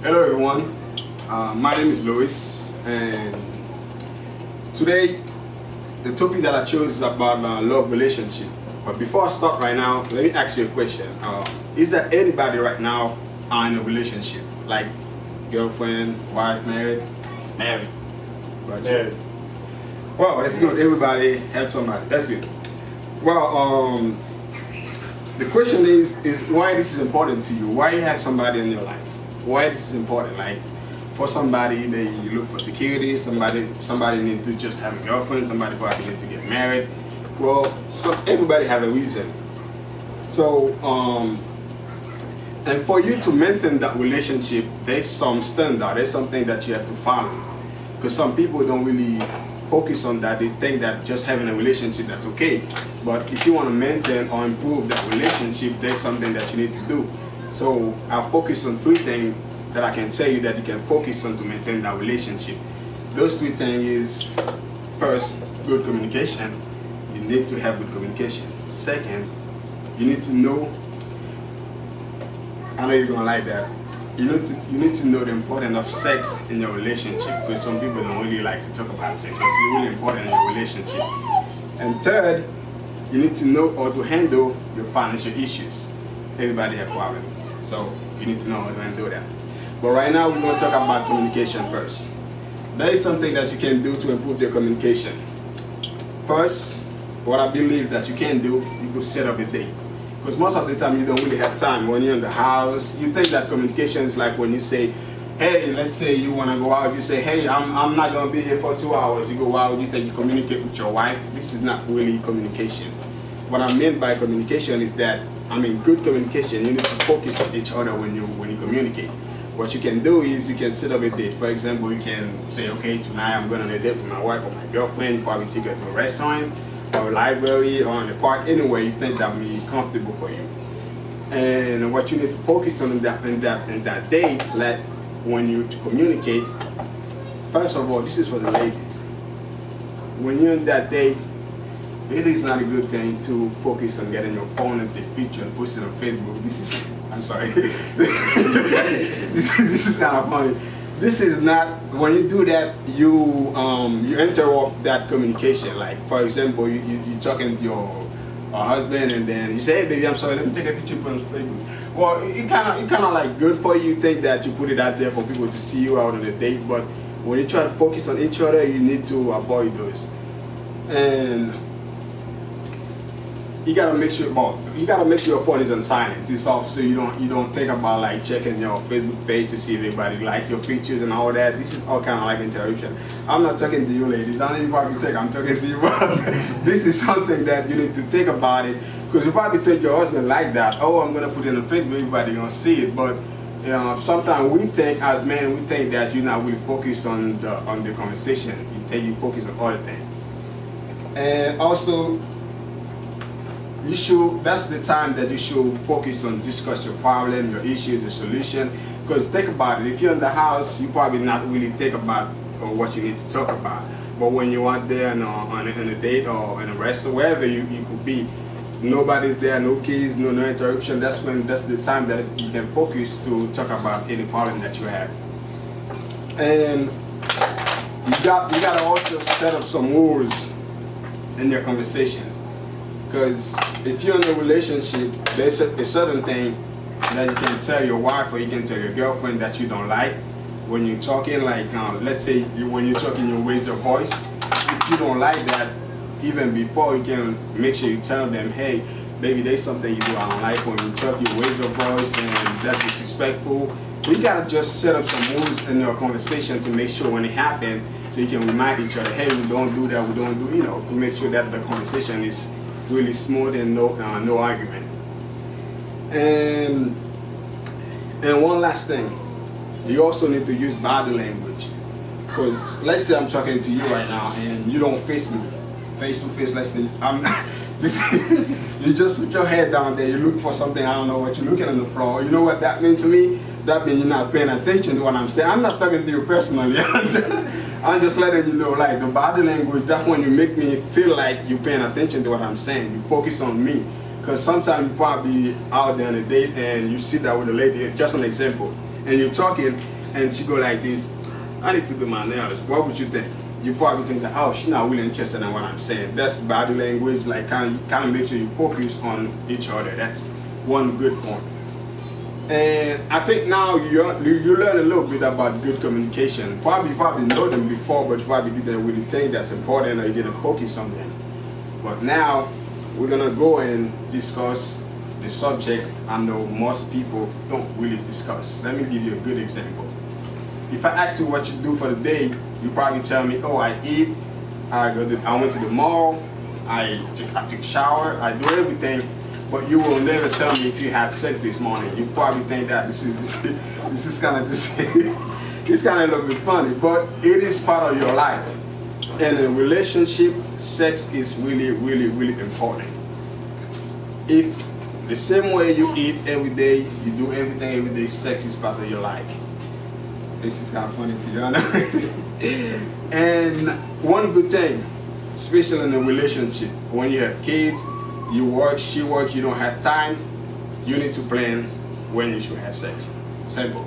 Hello everyone, my name is Louis, and today the topic that I chose is about love relationship. But before I start right now, let me ask you a question. Is there anybody right now in a relationship, like girlfriend, wife, married? Married. Right. Married. Well, that's good. Everybody have somebody. That's good. Well, the question is why this is important to you? Why you have somebody in your life? Why this is important? Like, for somebody, they look for security. Somebody need to just have a girlfriend. Somebody probably need to get married. Well, everybody have a reason. So, and for you to maintain that relationship, there's some standard. There's something that you have to follow. Because some people don't really focus on that. They think that just having a relationship, that's okay. But if you want to maintain or improve that relationship, there's something that you need to do. So I'll focus on 3 things that I can tell you that you can focus on to maintain that relationship. Those 3 things is, first, good communication. You need to have good communication. Second, you need to know, I know you're gonna like that, you need to know the importance of sex in your relationship, because some people don't really like to talk about sex, but it's really important in your relationship. And third, you need to know how to handle your financial issues. Everybody have problems, so you need to know how to handle that. But right now we're going to talk about communication first. There is something that you can do to improve your communication. First, what I believe that you can do, you could set up a date. Because most of the time you don't really have time. When you're in the house, you think that communication is like when you say, hey, let's say you want to go out, you say, hey, I'm not going to be here for 2 hours. You go out, you think you communicate with your wife. This is not really communication. What I mean by communication is that, good communication, you need to focus on each other when you communicate. What you can do is you can set up a date. For example, you can say, okay, tonight I'm going on a date with my wife or my girlfriend, probably take her to a restaurant, or a library, or in the park, anywhere you think that will be comfortable for you. And what you need to focus on in that day, like when you communicate, first of all, this is for the ladies. When you're in that date, it is not a good thing to focus on getting your phone and take picture and post it on Facebook. This is, I'm sorry, this is kind of funny. This is not, when you do that, you interrupt that communication. Like, for example, you're talking to your husband and then you say, hey baby, I'm sorry, let me take a picture and put it on Facebook. Well, it kind of like good for you, think that you put it out there for people to see you out on a date, but when you try to focus on each other, you need to avoid those. And you gotta make sure your phone is on silent. It's off, so you don't think about like checking your Facebook page to see if everybody like your pictures and all that. This is all kind of like interruption. I'm not talking to you ladies. Don't even probably think I'm talking to you. This is something that you need to think about it, because you probably think your husband like that. Oh, I'm gonna put it on Facebook. Everybody gonna see it. But sometimes we think as men, we think that you're not really focused on the conversation. You think you focus on other things. And also, that's the time that you should focus on discuss your problem, your issues, your solution. Because think about it, if you're in the house, you probably not really think about what you need to talk about. But when you're out there on a date or in a restaurant, wherever you could be, nobody's there, no kids, no interruption. That's the time that you can focus to talk about any problem that you have. And you gotta also set up some rules in your conversation. Because if you're in a relationship, there's a certain thing that you can tell your wife or you can tell your girlfriend that you don't like when you're talking. Like, let's say when you're talking, you raise your voice. If you don't like that, even before, you can make sure you tell them, hey, baby, there's something you do I don't like. When you talk, you raise your voice, and that's disrespectful. You gotta just set up some rules in your conversation to make sure when it happens, so you can remind each other, hey, we don't do that, we don't do, to make sure that the conversation is really smooth and no argument. And one last thing, you also need to use body language. Because let's say I'm talking to you right now and you don't face me face to face. Let's say you just put your head down there, you look for something, I don't know what you're looking on the floor. You know what that means to me? That means you're not paying attention to what I'm saying. I'm not talking to you personally. I'm just letting you know, like, the body language, that's when you make me feel like you're paying attention to what I'm saying. You focus on me. Because sometimes you probably out there on a date and you sit there with a lady, just an example, and you're talking, and she go like this, I need to do my nails. What would you think? You probably think that, oh, she's not really interested in what I'm saying. That's body language, like kind of make sure you focus on each other. That's one good point. And I think now you learn a little bit about good communication. Probably know them before, but you probably didn't really think that's important, or you didn't focus on them. But now we're gonna go and discuss the subject I know most people don't really discuss. Let me give you a good example. If I ask you what you do for the day, you probably tell me, oh, I eat, I went to the mall, I took a shower, I do everything. But you will never tell me if you had sex this morning. You probably think that this is kind of it's kind of a little bit funny, but it is part of your life. And in a relationship, sex is really, really, really important. If the same way you eat every day, you do everything every day, sex is part of your life. This is kind of funny to you, know? And one good thing, especially in a relationship, when you have kids, you work, she works, you don't have time, you need to plan when you should have sex. Simple.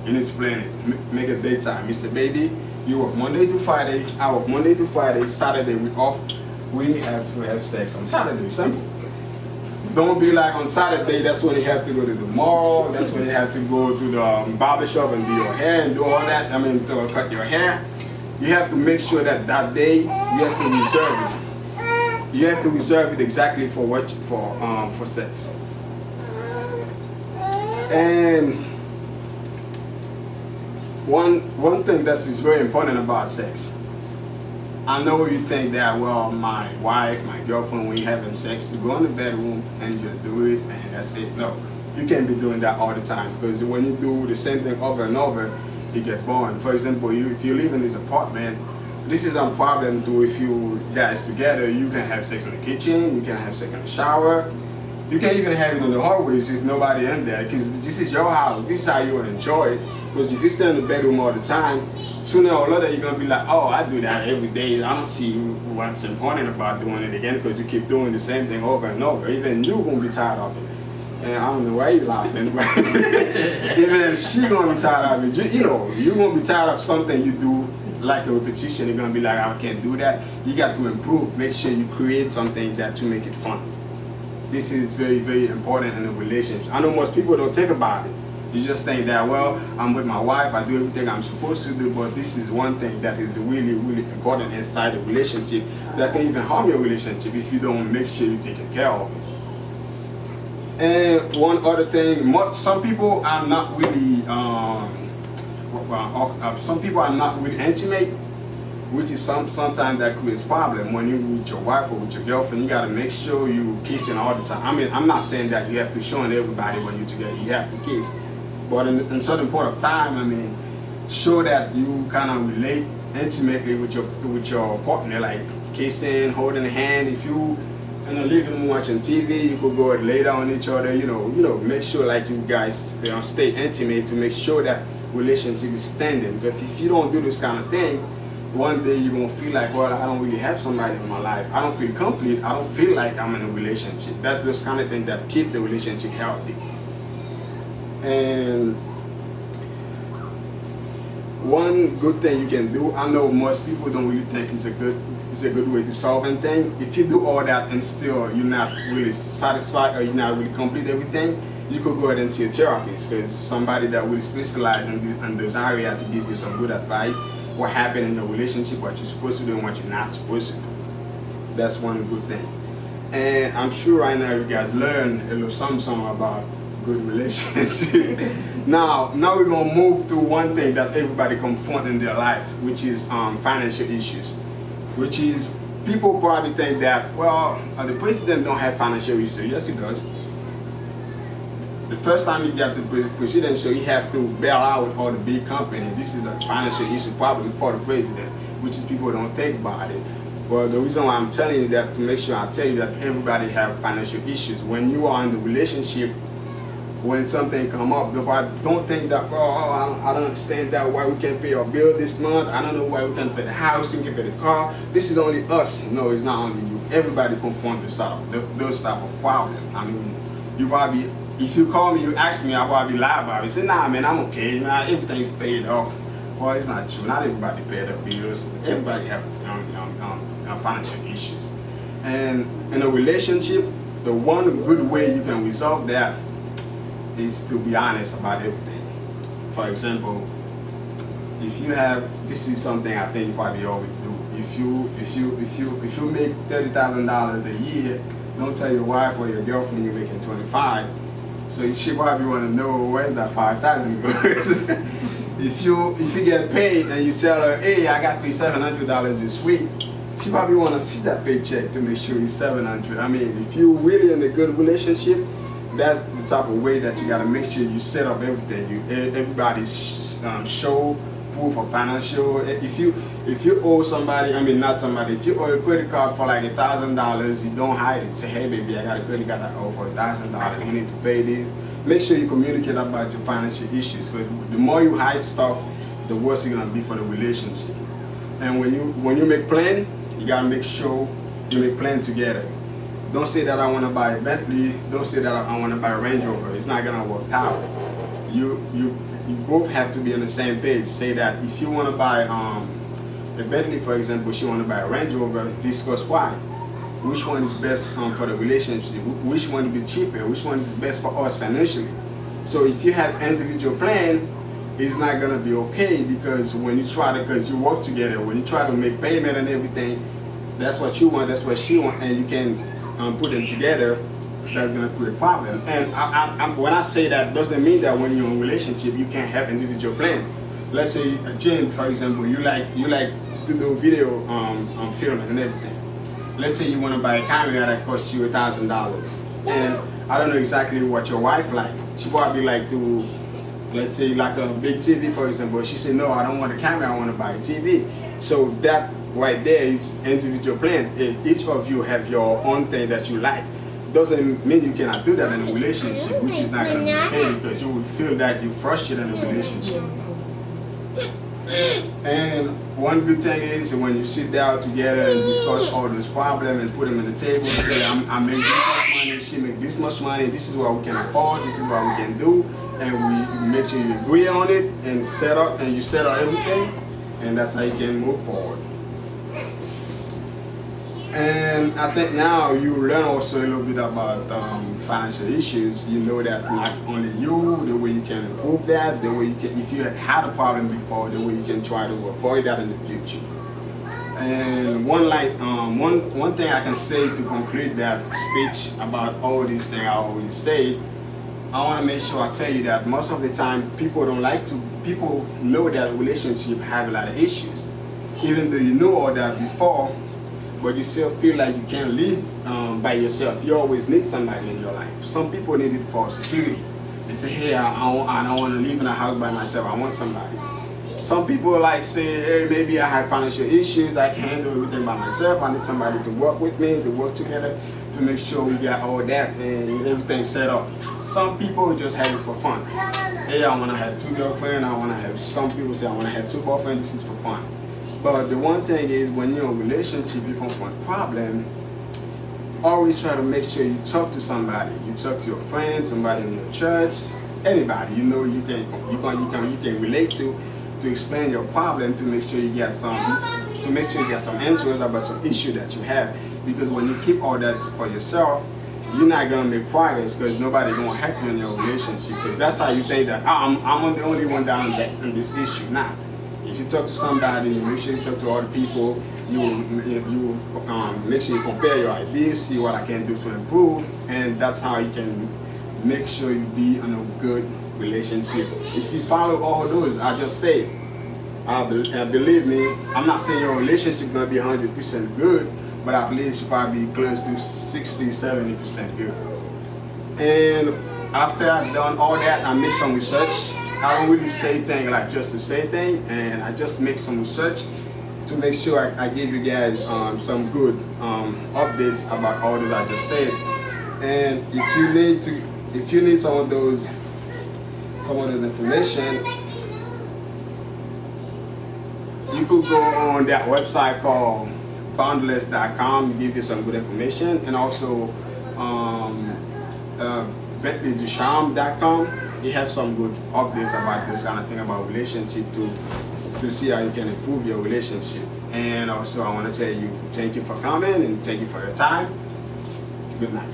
You need to plan it. Make a daytime. You say, baby, you work Monday to Friday, I work Monday to Friday, Saturday we off, we have to have sex on Saturday. Simple. Don't be like on Saturday, that's when you have to go to the mall, that's when you have to go to the barber shop and do your hair and do all that, to cut your hair. You have to make sure that that day, you have to reserve it. You have to reserve it exactly for sex. And one thing that is very important about sex. I know you think that, well, my wife, my girlfriend, when you're having sex, you go in the bedroom and you do it and that's it. No, you can't be doing that all the time, because when you do the same thing over and over, you get boring. For example, if you live in this apartment, this is a problem too. If you guys together, you can have sex in the kitchen, you can have sex in the shower, you can even have it in the hallways if nobody in there, because this is your house, this is how you enjoy it. Because if you stay in the bedroom all the time, sooner or later you're going to be like, oh, I do that every day, I don't see what's important about doing it again, because you keep doing the same thing over and over. Even you're going to be tired of it. And I don't know why you're laughing, but even she's going to be tired of it. You know, you're going to be tired of something you do like a repetition. You're going to be like, I can't do that. You got to improve. Make sure you create something that to make it fun. This is very, very important in a relationship. I know most people don't think about it. You just think that, well, I'm with my wife, I do everything I'm supposed to do, but this is one thing that is really, really important inside a relationship that can even harm your relationship if you don't make sure you're taking care of it. And one other thing, some people are not really, some people are not really intimate, which is sometimes that creates problem. When you're with your wife or with your girlfriend, you gotta make sure you kissing all the time. I mean, I'm not saying that you have to show everybody when you're together, you have to kiss. But in certain point of time, I mean, show that you kind of relate intimately with your partner, like kissing, holding a hand. If you in the living room watching TV, you could go and lay down on each other. You know, make sure like you guys stay intimate to make sure that relationship is standing. Because if you don't do this kind of thing, one day you're gonna feel like, well, I don't really have somebody in my life. I don't feel complete. I don't feel like I'm in a relationship. That's those kind of thing that keep the relationship healthy. And one good thing you can do, I know most people don't really think it's a good way to solve anything. If you do all that and still you're not really satisfied or you're not really complete everything, you could go ahead and see a therapist, because somebody that will specialize in those areas to give you some good advice, what happened in your relationship, what you're supposed to do and what you're not supposed to do. That's one good thing. And I'm sure right now you guys learned a little something about good relationship. Now we're gonna move to one thing that everybody confront in their life, which is financial issues. Which is, people probably think that, well, the president don't have financial issues. Yes, he does. The first time he got to presidential, he have to bail out all the big companies. This is a financial issue problem for the president, which is people don't think about it. Well, the reason why I'm telling you that, to make sure I tell you that everybody have financial issues. When you are in the relationship, when something come up, don't think that, oh, I don't understand that, why we can't pay our bill this month. I don't know why we can't pay the house, we can pay the car. This is only us. No, it's not only you. Everybody confront those type of problems. I mean, you probably, if you call me, you ask me, I'll probably lie about it. Say, nah, man, I'm okay. Man, everything's paid off. Well, it's not true. Not everybody paid up bills. Everybody have financial issues. And in a relationship, the one good way you can resolve that is to be honest about everything. For example, if you have, this is something I think you probably always do. If you make $30,000 a year, don't tell your wife or your girlfriend you're making 25. So she probably want to know where's that 5,000 goes. If you get paid and you tell her, hey, I got paid $700 this week, she probably want to see that paycheck to make sure it's 700. I mean, if you're really in a good relationship, that's the type of way that you got to make sure you set up everything. Everybody show proof of financial. If you owe somebody, I mean not somebody, if you owe a credit card for like $1,000, you don't hide it. Say, hey baby, I got a credit card I owe for $1,000. You need to pay this. Make sure you communicate about your financial issues, because the more you hide stuff, the worse it's gonna be for the relationship. And when you make plan, you gotta make sure you make plan together. Don't say that I want to buy a Bentley. Don't say that I want to buy a Range Rover. It's not gonna work out. You both have to be on the same page. Say that if you want to buy a Bentley, for example, she want to buy a Range Rover, discuss why. Which one is best for the relationship? Which one will be cheaper? Which one is best for us financially? So if you have individual plan, it's not gonna be okay, because when you try to, because you work together, when you try to make payment and everything, that's what you want, that's what she want, and you can put them together, that's gonna create a problem. And when I say that, doesn't mean that when you're in a relationship you can't have individual plan. Let's say Jane, for example, you like to do video filming and everything. Let's say you want to buy a camera that costs you $1,000, and I don't know exactly what your wife like. She probably like to, let's say like a big TV, for example. She said, no, I don't want a camera, I want to buy a TV. So that right there is individual plan. Each of you have your own thing that you like. Doesn't mean you cannot do that in a relationship, which is not going to be okay, because you will feel that you're frustrated in a relationship. And one good thing is when you sit down together and discuss all those problems and put them on the table, say I make this much money, she make this much money, this is what we can afford, this is what we can do, and we make sure you agree on it and you set up everything, and that's how you can move forward. And I think now you learn also a little bit about financial issues. You know that not only you, the way you can improve that, the way you can, if you had a problem before, the way you can try to avoid that in the future. And one thing I can say to conclude that speech about all these things I always say, I want to make sure I tell you that most of the time people know that relationship have a lot of issues. Even though you know all that before, but you still feel like you can't live by yourself. You always need somebody in your life. Some people need it for security. They say, hey, I don't want to live in a house by myself, I want somebody. Some people like say, hey, maybe I have financial issues, I can't handle everything by myself, I need somebody to work with me, to work together, to make sure we got all that and everything set up. Some people just have it for fun. Hey, I want to have 2 girlfriends, some people say I want to have 2 boyfriends, this is for fun. But the one thing is, when you're in a relationship, you confront problem, always try to make sure you talk to somebody. You talk to your friends, somebody in your church, anybody you know you can relate to explain your problem, to make sure you get some answers about some issue that you have. Because when you keep all that for yourself, you're not gonna make progress, because nobody's gonna help you in your relationship. Because that's how you think that I'm the only one down in this issue. Nah. If you talk to somebody, make sure you talk to other people. You make sure you compare your ideas, see what I can do to improve, and that's how you can make sure you be in a good relationship. If you follow all those I just said, believe me, I'm not saying your relationship is gonna be 100% good, but at least you probably be close to 60-70% good. And after I've done all that, I make some research. I don't really say things like just to say things, and I just make some research to make sure I give you guys some good updates about all that I just said. And if you need some of those information, you could go on that website called boundless.com, give you some good information, and also BentleyDuchamp.com. He has some good updates about this kind of thing about relationship to see how you can improve your relationship. And also I want to tell you thank you for coming and thank you for your time. Good night.